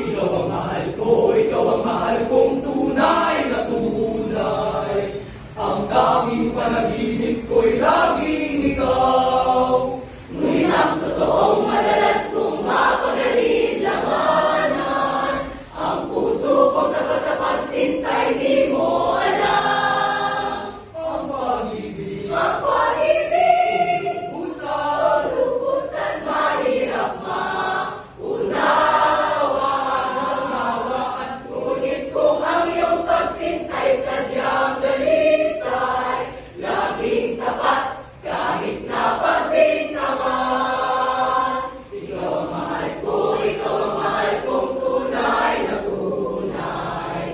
Ikaw ang mahal ko, ikaw ang mahal kong tunay na tunay. Ang tanging panaginip ko'y laging ikaw. Ngunit ang totoong madalas kong mapagaling labanan. Ang puso kong tapat sa pagsintay, di mo alam. Ang pag-ibig, Ang pag-ibig, usan, lubusan mahirap maunawaan. Ngunit kung ang iyong pagsintay sadyang dalisay, laging tapat kahit na pagbintangan. Ikaw ang mahal ko, ikaw ang mahal kong tunay na tunay.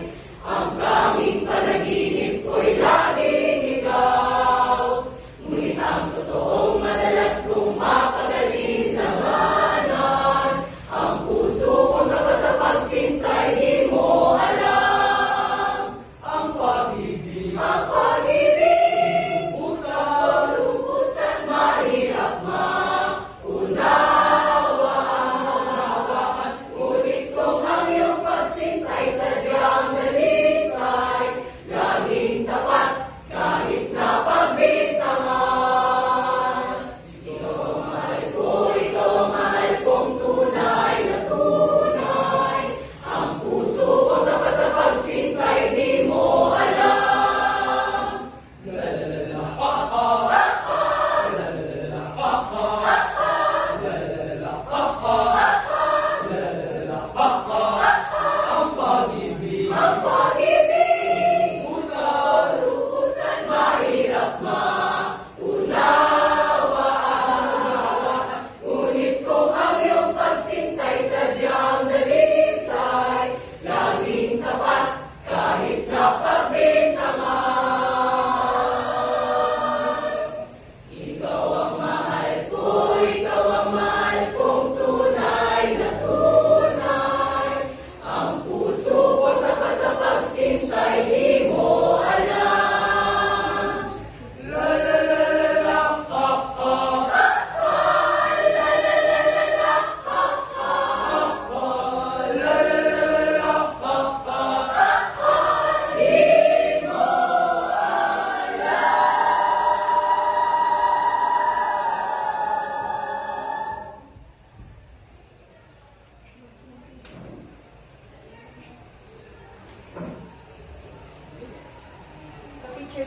Ang tanging panaginip ko'y laging ikaw. Ngunit ang totoong madalas kong mapagaling labanan. Ang puso kong tapat sa pagsintay, di mo alam. ang pag-ibig, Ang pag-ibig, usan, lubusan mahirap maunawaan. Ngunit kung ang iyong pagsintay sadyang dalisay, laging tapat kahit na pagbintangan. Ikaw ang mahal ko, ikaw ang mahal kong tunay na tunay. Ang puso kong tapat sa pagsintay, di mo alam. ang pag-ibig, Ang pag-ibig, usan, lubusan mahirap maunawaan. Ngunit kung ang iyong pagsintay sadyang dalisay, laging tapat kahit na pagbintangan. Ikaw ang mahal ko, ikaw ang mahal kong tunay na tunay. Ang puso ko tapat sa pagsintay, di mo alam. la la la la la, Teacher,